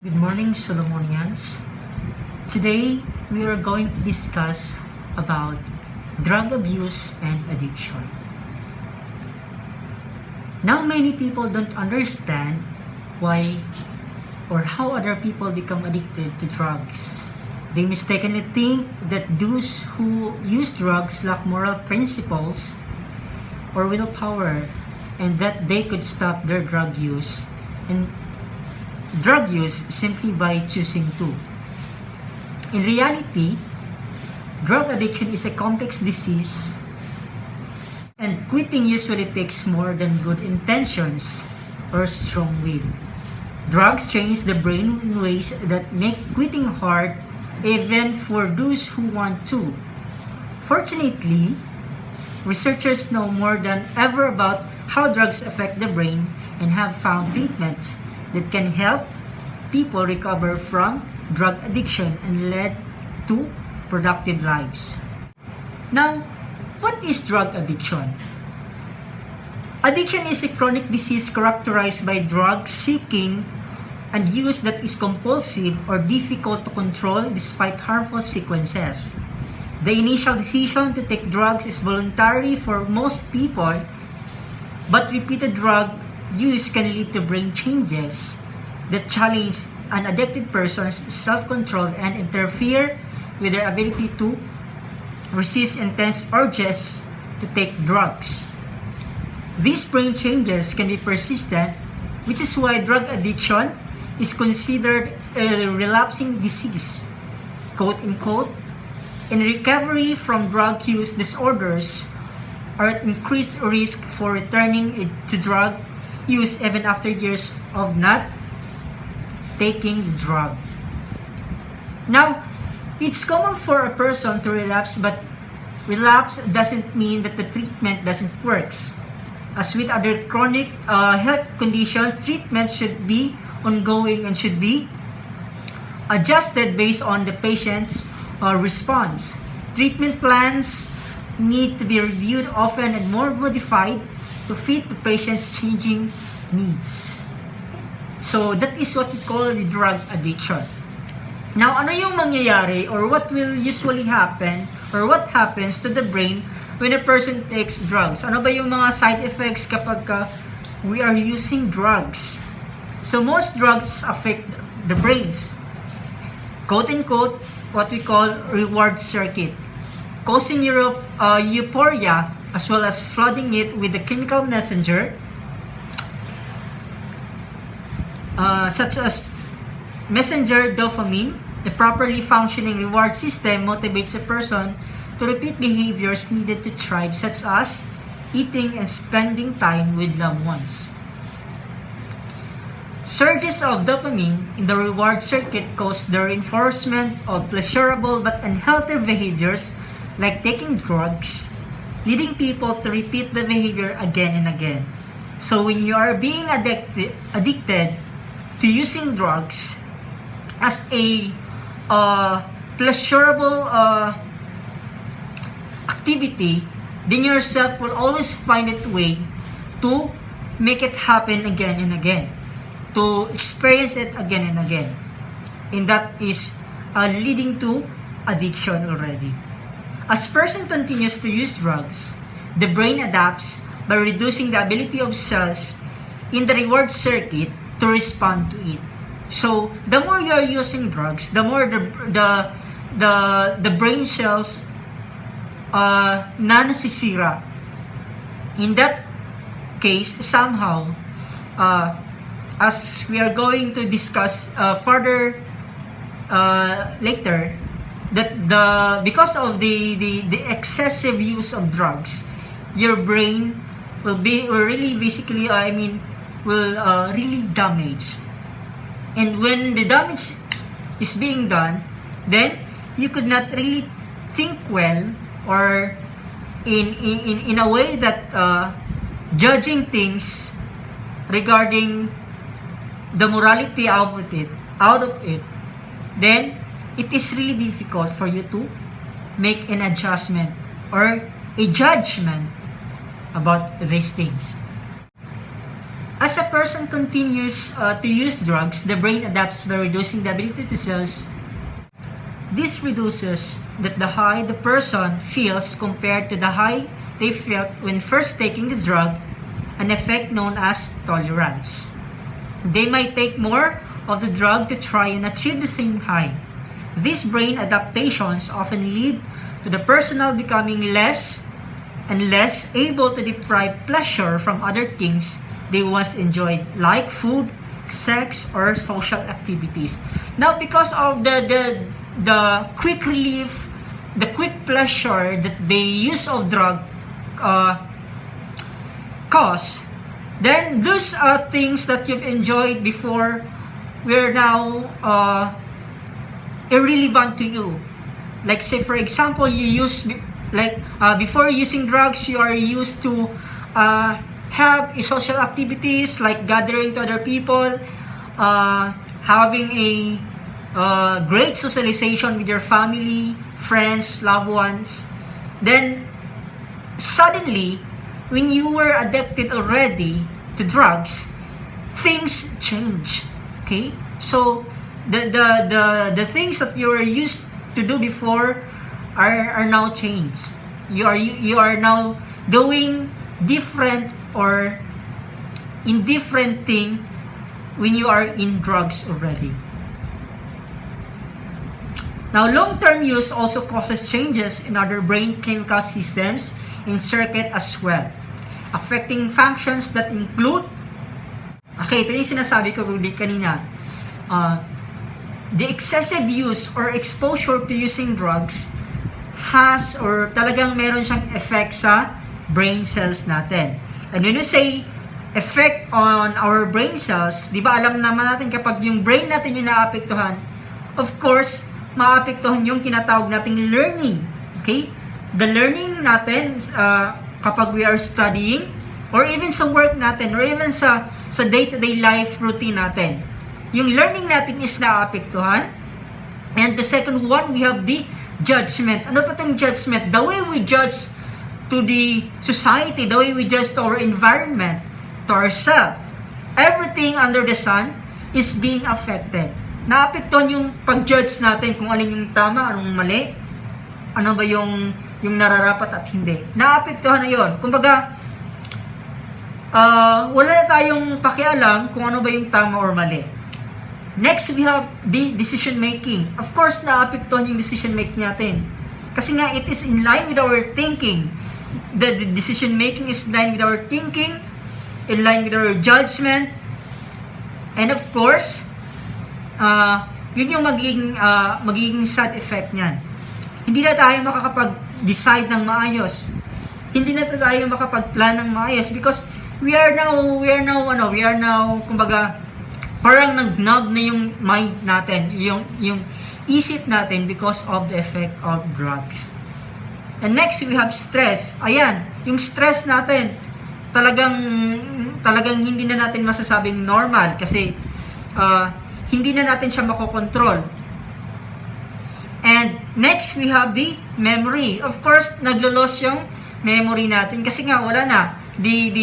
Good morning, Solomonians. Today, we are going to discuss about drug abuse and addiction. Now, many people don't understand why or how other people become addicted to drugs. They mistakenly think that those who use drugs lack moral principles or willpower and that they could stop their drug use simply by choosing to. In reality, drug addiction is a complex disease and quitting usually takes more than good intentions or strong will. Drugs change the brain in ways that make quitting hard even for those who want to. Fortunately, researchers know more than ever about how drugs affect the brain and have found treatments that can help people recover from drug addiction and lead to productive lives. Now, what is drug addiction? Addiction is a chronic disease characterized by drug seeking and use that is compulsive or difficult to control despite harmful consequences. The initial decision to take drugs is voluntary for most people, but repeated drug use can lead to brain changes that challenge an addicted person's self-control and interfere with their ability to resist intense urges to take drugs. These brain changes can be persistent, which is why drug addiction is considered a relapsing disease. Quote unquote, in recovery from drug use disorders are at increased risk for returning to drug use even after years of not taking the drug. Now, it's common for a person to relapse, but relapse doesn't mean that the treatment doesn't work. As with other chronic health conditions, treatment should be ongoing and should be adjusted based on the patient's response. Treatment plans need to be reviewed often and more modified to fit the patient's changing needs. So that is what we call the drug addiction. Now, ano yung mangyayari or what will usually happen or what happens to the brain when a person takes drugs? Ano ba yung mga side effects kapag we are using drugs? So most drugs affect the brains. Quote unquote, what we call reward circuit, causing euphoria as well as flooding it with the chemical messenger such as messenger dopamine. A properly functioning reward system motivates a person to repeat behaviors needed to thrive, such as eating and spending time with loved ones. Surges of dopamine in the reward circuit cause the reinforcement of pleasurable but unhealthy behaviors like taking drugs, leading people to repeat the behavior again and again. So when you are being addicted to using drugs as a pleasurable activity, then yourself will always find a way to make it happen again and again, to experience it again and again. And that is leading to addiction already. As person continues to use drugs, the brain adapts by reducing the ability of cells in the reward circuit to respond to it. So the more you are using drugs, the more the brain cells na nasisira. In that case, somehow, as we are going to discuss further later, that because of the excessive use of drugs, your brain will really damage. And when the damage is being done, then you could not really think well or in a way that judging things regarding the morality out of it, then it is really difficult for you to make an adjustment or a judgment about these things. As a person continues to use drugs, the brain adapts by reducing the ability to cells. This reduces the high the person feels compared to the high they felt when first taking the drug, an effect known as tolerance. They might take more of the drug to try and achieve the same high. These brain adaptations often lead to the person becoming less and less able to derive pleasure from other things they once enjoyed, like food, sex, or social activities. Now, because of the quick relief, the quick pleasure that the use of drug cause, then those things that you've enjoyed before were now irrelevant to you. Like say for example, you use before using drugs, you are used to have social activities like gathering to other people, having a great socialization with your family, friends, loved ones. Then suddenly, when you were addicted already to drugs, things change. Okay, so the things that you were used to do before are now changed. You are now doing different or indifferent thing when you are in drugs already. Now, long-term use also causes changes in other brain chemical systems in circuit as well, affecting functions that include, okay, ito yung sinasabi ko kanina, the excessive use or exposure to using drugs has or talagang meron siyang effect sa brain cells natin. And when you say effect on our brain cells, di ba alam naman natin kapag yung brain natin yung naapektuhan, of course, maapektuhan yung tinatawag nating learning. Okay? The learning natin kapag we are studying or even sa work natin or even sa day-to-day life routine natin. Yung learning natin is naapektuhan. And the second one, we have the judgment. Ano pa itong judgment? The way we judge to the society, the way we judge to our environment, to ourselves. Everything under the sun is being affected. Naapektuhan yung pag-judge natin kung alin yung tama, anong mali, ano ba yung nararapat at hindi. Naapektuhan na yun. Kumbaga, wala na tayong pakialam kung ano ba yung tama or mali. Next, we have the decision making. Of course, naapektuhan yung decision making natin. Kasi nga, it is in line with our thinking. The decision making is in line with our thinking, in line with our judgment, and of course, yun yung magiging sad effect niyan. Hindi na tayo makakapag-decide ng maayos. Hindi na tayo makapag-plan ng maayos because we are now kumbaga parang nag-numb na yung mind natin, yung isip natin because of the effect of drugs. And next, we have stress. Ayan, yung stress natin, talagang hindi na natin masasabing normal kasi hindi na natin siya makokontrol. And next, we have the memory. Of course, naglo-loss yung memory natin kasi nga wala na. The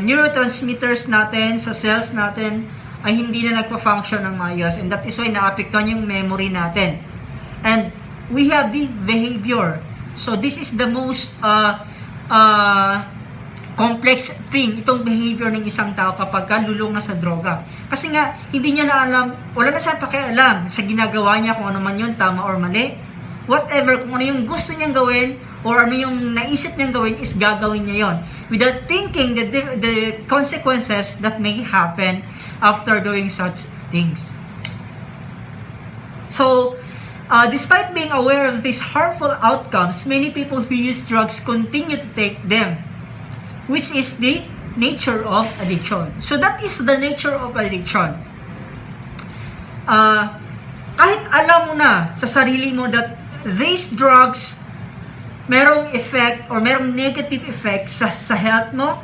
neurotransmitters natin sa cells natin ay hindi na nagpa-function ng maayos, and that is why naapektuhan yung memory natin. And we have the behavior. So this is the most complex thing, itong behavior ng isang tao kapag lulong na sa droga. Kasi nga, hindi niya na alam, wala na siya pakialam sa ginagawa niya kung ano man yun, tama or mali. Whatever, kung ano yung gusto niyang gawin, or ano yung naisip niyang gawin, is gagawin niya yon without thinking the consequences that may happen after doing such things. So, despite being aware of these harmful outcomes, many people who use drugs continue to take them, which is the nature of addiction. So that is the nature of addiction. Kahit alam mo na sa sarili mo that these drugs merong effect or merong negative effect sa health mo,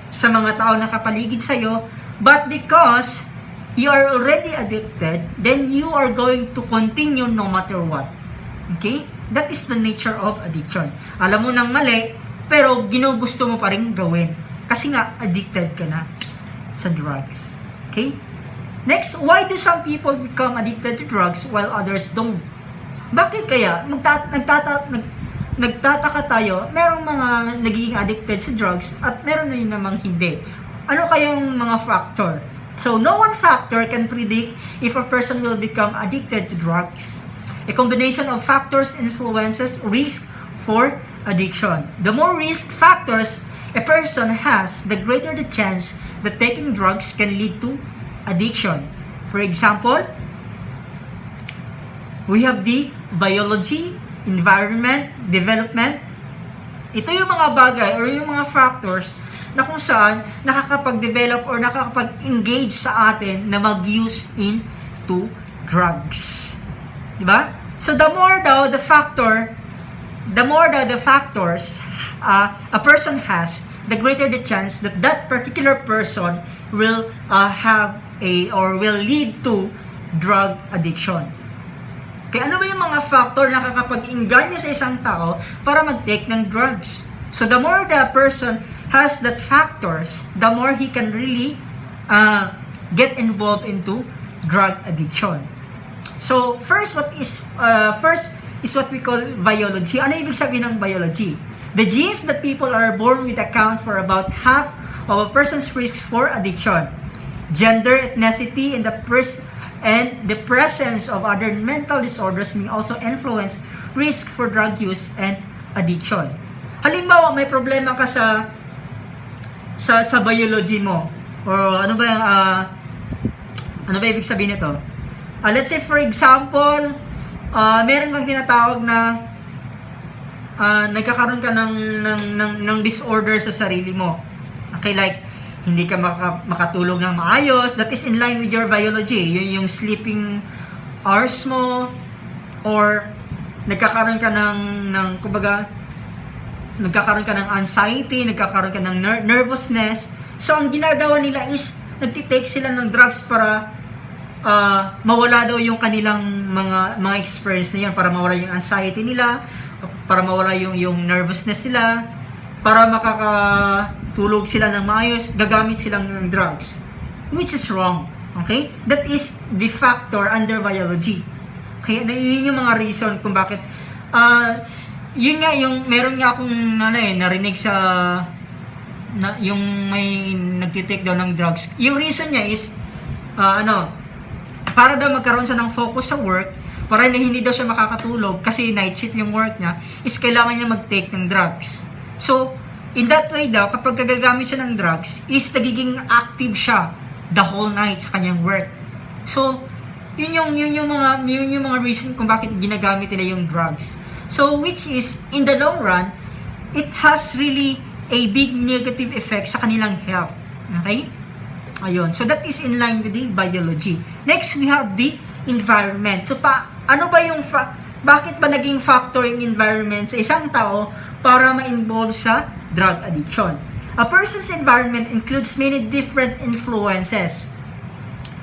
sa mga tao na kapaligid sa'yo, but because you are already addicted, then you are going to continue no matter what. Okay? That is the nature of addiction. Alam mo nang mali, pero ginugusto mo pa rin gawin. Kasi nga, addicted ka na sa drugs. Okay? Next, why do some people become addicted to drugs while others don't? Bakit kaya? Nagtataka tayo, merong mga nagiging addicted sa drugs at meron na yun namang hindi. Ano kayang mga factor? So, no one factor can predict if a person will become addicted to drugs. A combination of factors influences risk for addiction. The more risk factors a person has, the greater the chance that taking drugs can lead to addiction. For example, we have the biology, environment, development. Ito yung mga bagay or yung mga factors na kung saan nakakapag-develop or nakakapag-engage sa atin na mag-use into drugs. Diba? So the more daw the factors a person has, the greater the chance that that particular person will have or will lead to drug addiction. Kaya ano ba yung mga factor na nakakapag-inganyo sa isang tao para mag-take ng drugs? So the more the person has that factors, the more he can really get involved into drug addiction. So first is what we call biology. Ano ibig sabihin ng biology? The genes that people are born with account for about half of a person's risks for addiction. Gender, ethnicity, and the presence of other mental disorders may also influence risk for drug use and addiction. Halimbawa, may problema ka sa biology mo, or ano ba ibig sabihin nito? Let's say for example, meron kang tinatawag na nagkakaroon ka ng disorder sa sarili mo. Okay, like hindi ka makatulog ng maayos. That is in line with your biology. Yung sleeping hours mo, or nagkakaroon ka nagkakaroon ka ng anxiety, nagkakaroon ka ng nervousness. So ang ginagawa nila is nagtitake sila ng drugs para mawala daw yung kanilang mga experience na yan, para mawala yung anxiety nila, para mawala yung nervousness nila, para makakatulog sila ng maayos, gagamit silang ng drugs, which is wrong. Okay? That is the factor under biology. Okay? Yun yung mga reason kung bakit yun nga, yung meron nga akong narinig sa yung may nagtitake daw ng drugs. Yung reason niya is para daw magkaroon siya ng focus sa work, para na hindi daw siya makakatulog kasi night shift yung work niya, is kailangan niya mag-take ng drugs. So, in that way daw, kapag gagamit siya ng drugs, is nagiging active siya the whole night sa kanyang work. So, yun yung mga reason kung bakit ginagamit nila yung drugs. So, which is, in the long run, it has really a big negative effect sa kanilang health. Okay? Ayun. So, that is in line with the biology. Next, we have the environment. So, ano ba yung bakit ba naging factor yung environment sa isang tao para ma-involve sa drug addiction? A person's environment includes many different influences,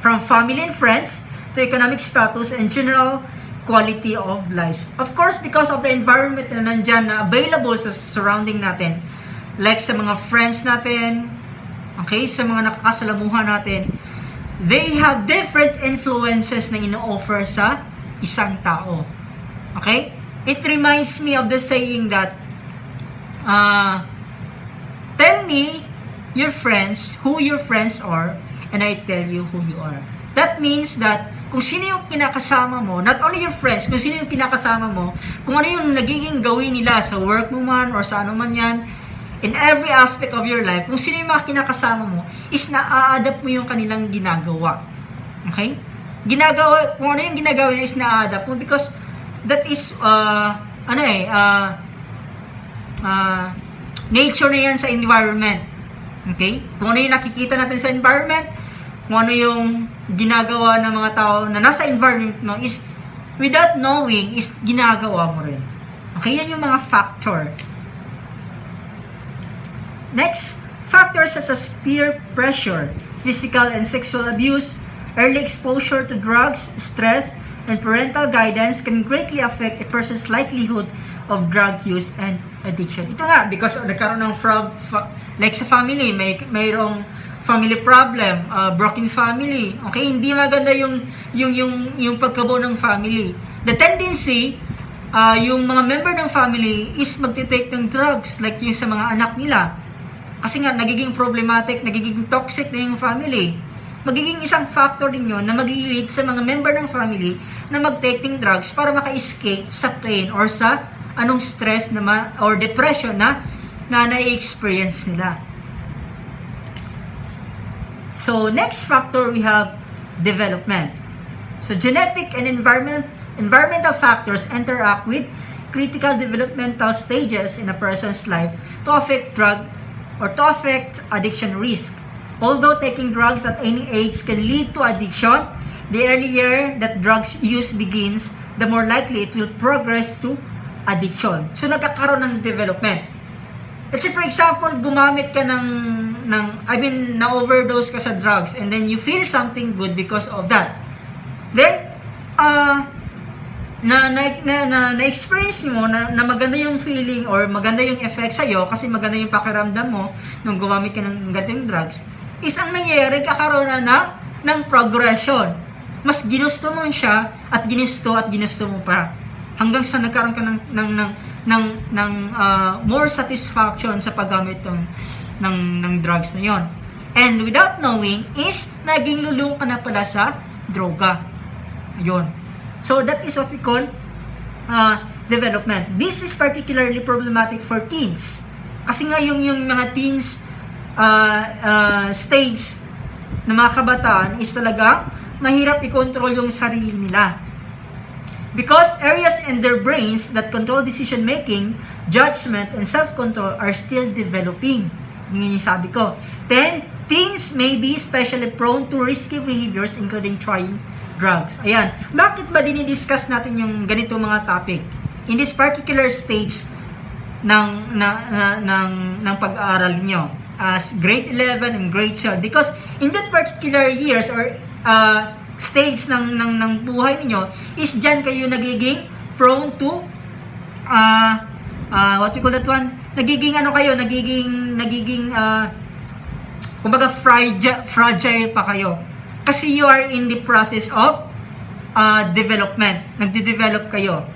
from family and friends to economic status and general quality of life. Of course, because of the environment na nandyan na available sa surrounding natin, like sa mga friends natin, okay, sa mga nakakasalamuhan natin, they have different influences na ino-offer sa isang tao. Okay? It reminds me of the saying that, tell me your friends, who your friends are, and I tell you who you are. That means that kung sino yung kinakasama mo, not only your friends, kung sino yung kinakasama mo, kung ano yung nagiging gawin nila sa work mo man or sa ano man yan, in every aspect of your life, kung sino yung mga kinakasama mo, is na-a-adapt mo yung kanilang ginagawa. Okay? Kung ano yung ginagawa niya is na-a-adapt mo because that is, nature na yan sa environment. Okay? Kung ano yung nakikita natin sa environment, kung ano yung ginagawa ng mga tao na nasa environment mo is, without knowing, is ginagawa mo rin. Okay? Yan yung mga factor. Next, factors such as peer pressure, physical and sexual abuse, early exposure to drugs, stress, and parental guidance can greatly affect a person's likelihood of drug use and addiction. Ito nga, because nagkaroon ng like sa family, mayroong family problem, broken family. Okay, hindi maganda yung pagkabuo ng family. The tendency, yung mga member ng family is magte-take ng drugs like yung sa mga anak nila. Kasi nga, nagiging problematic, nagiging toxic na yung family. Magiging isang factor din yun na mag-lead sa mga member ng family na mag-take ng drugs para maka-escape sa pain or sa anong stress or depression na na-experience nila. So, next factor we have development. So, genetic and environmental factors interact with critical developmental stages in a person's life to affect addiction risk. Although taking drugs at any age can lead to addiction, the earlier that drugs use begins, the more likely it will progress to addiction. So, nagkakaroon ng development. Let's say, for example, gumamit ka na-overdose ka sa drugs and then you feel something good because of that. Then, na-experience mo na maganda yung feeling or maganda yung effect sa'yo kasi maganda yung pakiramdam mo nung gumamit ka ng ganitong drugs, is ang nangyayari, kakaroon na ng progression. Mas ginusto mo siya at ginusto mo pa. Hanggang sa nagkaroon ka ng more satisfaction sa paggamit ng drugs na yon. And without knowing is naging lulong ka na pala sa droga. Ayun. So that is what we call development. This is particularly problematic for teens. Kasi nga yung mga teens stage ng mga kabataan is talaga mahirap i-control yung sarili nila. Because areas in their brains that control decision making, judgment, and self-control are still developing. Yun yung sabi ko. Then, teens may be especially prone to risky behaviors including trying drugs. Ayan. Bakit ba dinidiscuss natin yung ganito mga topic? In this particular stage ng pag-aaral niyo as grade 11 and grade 12, because in that particular years or stage ng buhay niyo is dyan kayo nagiging prone to what we call that one? Nagiging kumbaga fragile pa kayo. Kasi you are in the process of development. Nagde-develop kayo.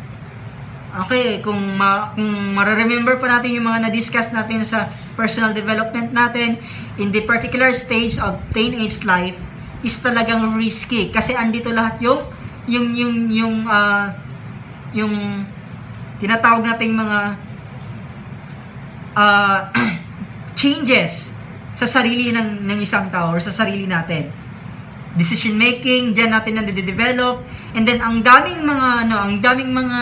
Okay, kung ma-remember pa natin yung mga na-discuss natin sa personal development natin, in the particular stage of teenage life, is talagang risky. Kasi andito lahat yung tinatawag nating mga changes sa sarili ng isang tao or sa sarili natin. Decision making, diyan natin na-develop, and then ang daming mga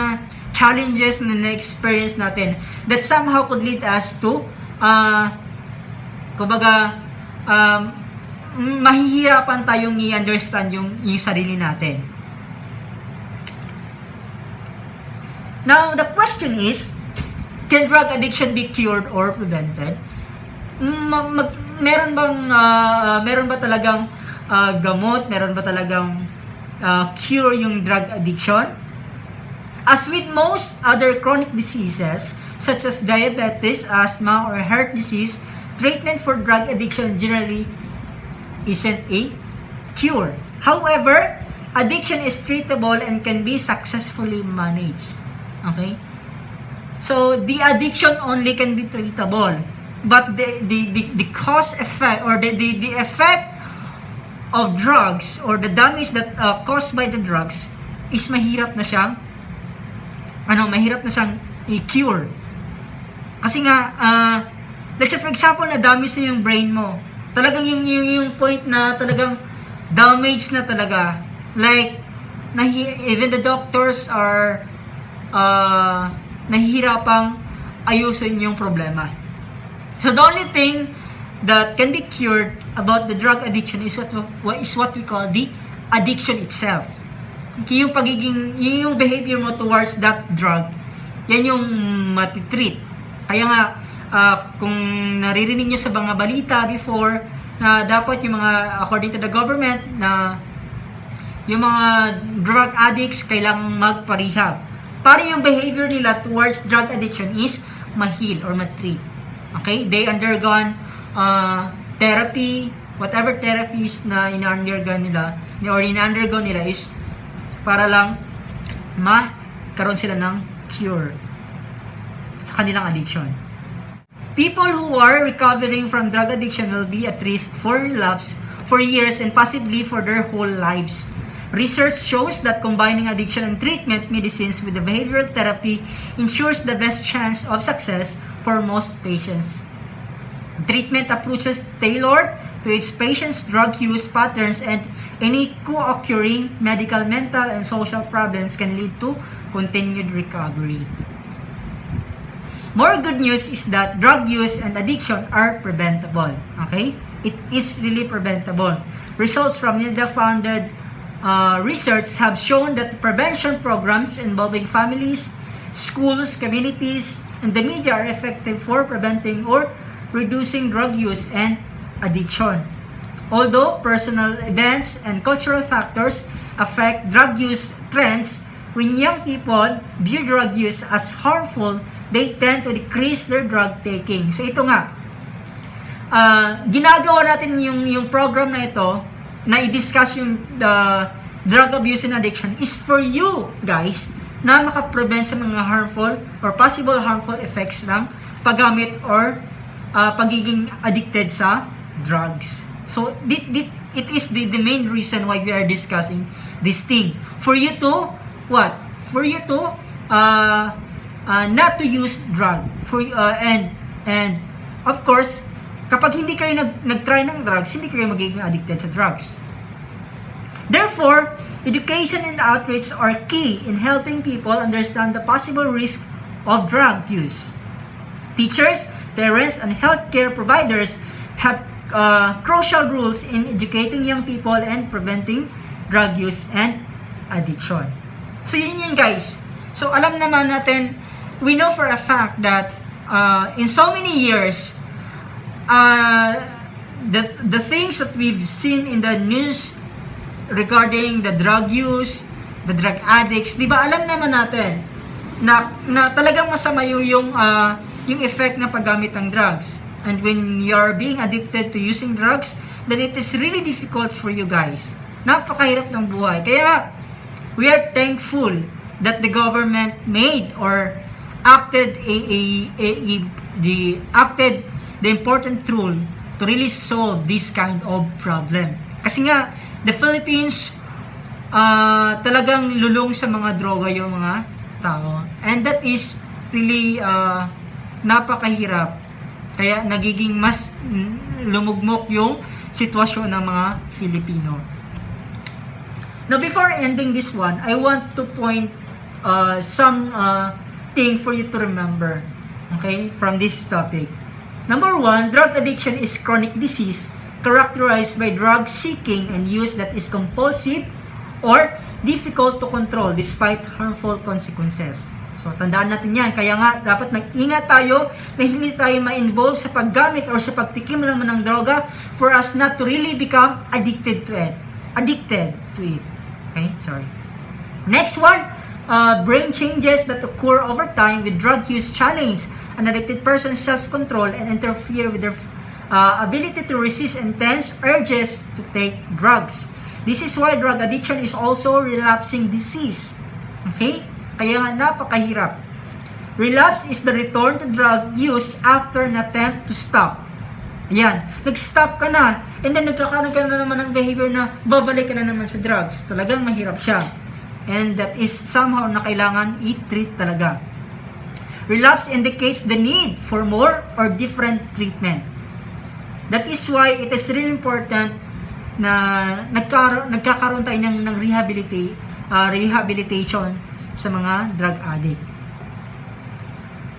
challenges na experience natin that somehow could lead us to mahihirapan tayong i-understand yung sarili natin. Now, the question is, can drug addiction be cured or prevented? Meron ba talagang gamot? Meron ba talagang cure yung drug addiction? As with most other chronic diseases, such as diabetes, asthma, or heart disease, treatment for drug addiction generally isn't a cure. However, addiction is treatable and can be successfully managed. Okay? So, the addiction only can be treatable. But the cause effect or the effect of drugs or the damage that caused by the drugs is mahirap na siyang i-cure. Kasi nga, let's say for example, na damage na yung brain mo. Talagang yung point na talagang damage na talaga. Like, even the doctors are nahihirapang ayusin yung problema. So the only thing that can be cured about the drug addiction is what we call the addiction itself. Yung behavior mo towards that drug, yan yung matitreat. Kaya nga, kung naririnig nyo sa mga balita before, na dapat yung mga, according to the government, na yung mga drug addicts kailangang magpa-rehab para yung behavior nila towards drug addiction is ma-heal or ma-treat. Okay? They undergone therapy, whatever therapies na ina-undergo nila is para lang karoon sila ng cure sa kanilang addiction. People who are recovering from drug addiction will be at risk for relapse for years and possibly for their whole lives. Research shows that combining addiction and treatment medicines with the behavioral therapy ensures the best chance of success for most patients. Treatment approaches tailored to each patient's drug use patterns and any co-occurring medical, mental, and social problems can lead to continued recovery. More good news is that drug use and addiction are preventable. Okay? It is really preventable. Results from NIDA-funded research have shown that the prevention programs involving families, schools, communities, and the media are effective for preventing or reducing drug use and addiction. Although personal events and cultural factors affect drug use trends, when young people view drug use as harmful, they tend to decrease their drug taking. So ito nga, ginagawa natin yung program na ito, na i-discuss yung drug abuse and addiction is for you guys na makaprevent sa mga harmful or possible harmful effects ng paggamit or pagiging addicted sa drugs. So it is the main reason why we are discussing this thing. For you to what? For you to not to use drug. And of course, kapag hindi kayo nag-try ng drugs, hindi kayo magiging addicted sa drugs. Therefore, education and outreach are key in helping people understand the possible risk of drug use. Teachers, parents, and healthcare providers have crucial roles in educating young people and preventing drug use and addiction. So yun guys. So alam naman natin, we know for a fact that in so many years, the things that we've seen in the news regarding the drug use, the drug addicts, di ba alam naman natin na talagang masama yung effect ng paggamit ng drugs. And when you're being addicted to using drugs, then it is really difficult for you guys. Napakahirap ng buhay. Kaya we are thankful that the government made or acted the important rule to really solve this kind of problem. Kasi nga, the Philippines talagang lulong sa mga droga yung mga tao. And that is really napakahirap. Kaya nagiging mas lumugmok yung sitwasyon ng mga Filipino. Now, before ending this one, I want to point some thing for you to remember, okay, from this topic. Number one, drug addiction is chronic disease characterized by drug seeking and use that is compulsive or difficult to control despite harmful consequences. So, tandaan natin yan. Kaya nga, dapat mag-ingat tayo na hindi tayo ma-involve sa paggamit or sa pagtikim naman ng droga for us not to really become addicted to it. Okay? Sorry. Next one, brain changes that occur over time with drug use challenge an addicted person's self-control and interfere with their ability to resist intense urges to take drugs. This is why drug addiction is also relapsing disease. Okay? Kaya nga napakahirap. Relapse is the return to drug use after an attempt to stop. Ayan. Nag-stop ka na, and then nagkakaroon ka na naman ng behavior na babalik ka na naman sa drugs. Talagang mahirap siya. And that is somehow na kailangan i-treat talaga. Relapse indicates the need for more or different treatment. That is why it is really important na nagkakaroon tayo ng rehabilitation sa mga drug addict.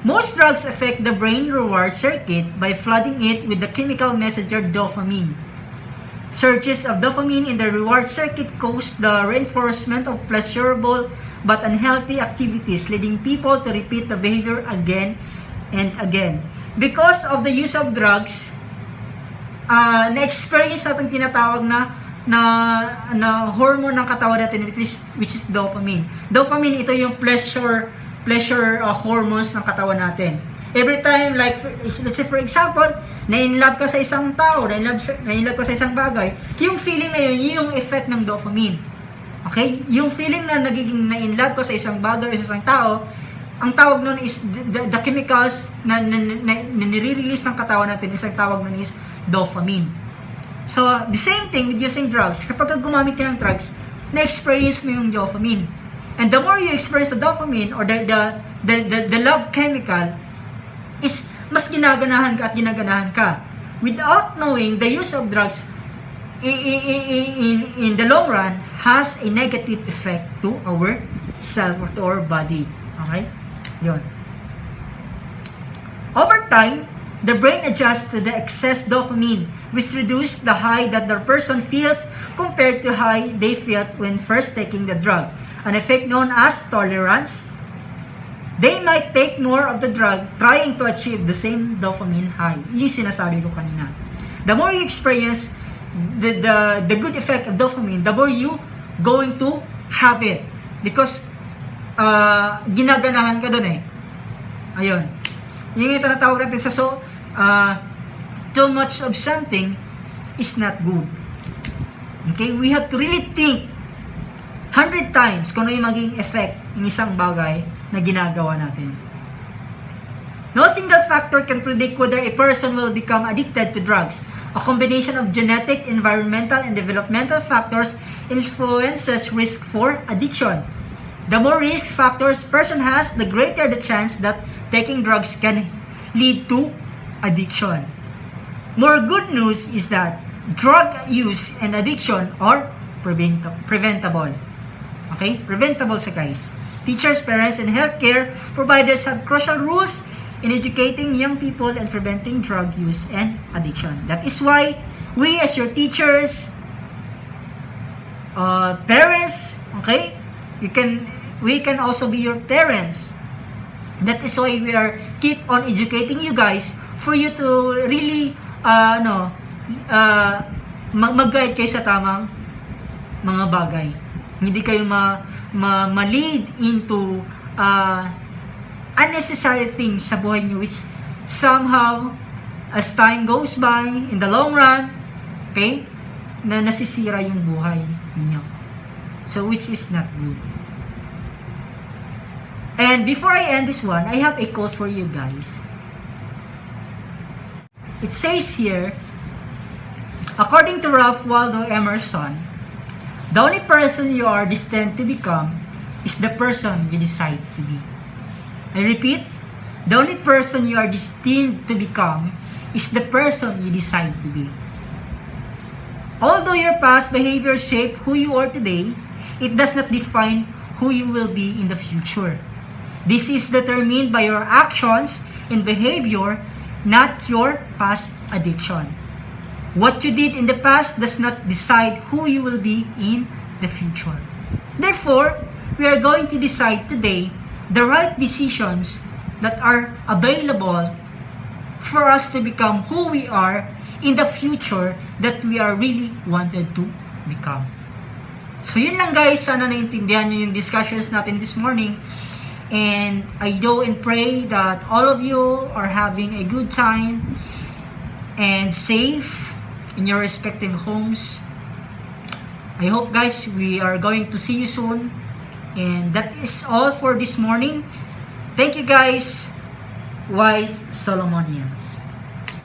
Most drugs affect the brain reward circuit by flooding it with the chemical messenger dopamine. Surges of dopamine in the reward circuit cause the reinforcement of pleasurable but unhealthy activities, leading people to repeat the behavior again and again. Because of the use of drugs, na-experience natin tinatawag na na hormone ng katawan natin, which is dopamine. Dopamine, ito yung pleasure hormones ng katawan natin. Every time, like, let's say for example, na-in-love ka sa isang tao, na-in-love ka sa isang bagay, yung feeling na yun, yung effect ng dopamine. Okay? Yung feeling na nagiging na-in-love ka sa isang bagay o sa isang tao, ang tawag nun is the chemicals na nire-release ng katawan natin, isang tawag nun is dopamine. So, the same thing with using drugs. Kapag gumamit ka ng drugs, na-experience mo yung dopamine. And the more you experience the dopamine or the love chemical, is mas ginaganahan ka at ginaganahan ka. Without knowing, the use of drugs in the long run has a negative effect to our self or to our body. Okay? Yun. Over time, the brain adjusts to the excess dopamine, which reduces the high that the person feels compared to high they felt when first taking the drug. An effect known as tolerance. They might take more of the drug trying to achieve the same dopamine high. Yung sinasabi ko kanina. The more you experience the good effect of dopamine, the more you going to have it. Because ginaganahan ka dun eh. Ayun. Yung tinatawag natin sa too much of something is not good. Okay? We have to really think 100 times kung ano yung maging effect ng isang bagay na ginagawa natin. No single factor can predict whether a person will become addicted to drugs. A combination of genetic, environmental, and developmental factors influences risk for addiction. The more risk factors person has, the greater the chance that taking drugs can lead to addiction. More good news is that drug use and addiction are preventable. Okay? Preventable siya, guys. Teachers, parents, and healthcare providers have crucial roles in educating young people and preventing drug use and addiction. That is why we as your teachers, parents, okay? We can also be your parents. That is why we are keep on educating you guys for you to really mag-guide kayo sa tamang mga bagay. Hindi kayo ma-lead into unnecessary things sa buhay niyo, which somehow as time goes by, in the long run, okay, na nasisira yung buhay niyo. So which is not good. And before I end this one, I have a quote for you guys. It says here, according to Ralph Waldo Emerson, the only person you are destined to become is the person you decide to be. I repeat, the only person you are destined to become is the person you decide to be. Although your past behavior shaped who you are today, it does not define who you will be in the future. This is determined by your actions and behavior, not your past addiction. What you did in the past does not decide who you will be in the future. Therefore, we are going to decide today the right decisions that are available for us to become who we are in the future that we are really wanted to become. So yun lang guys, sana naintindihan nyo yung discussions natin this morning. And I do and pray that all of you are having a good time and safe in your respective homes. I hope guys, we are going to see you soon. And that is all for this morning. Thank you guys, wise Solomonians.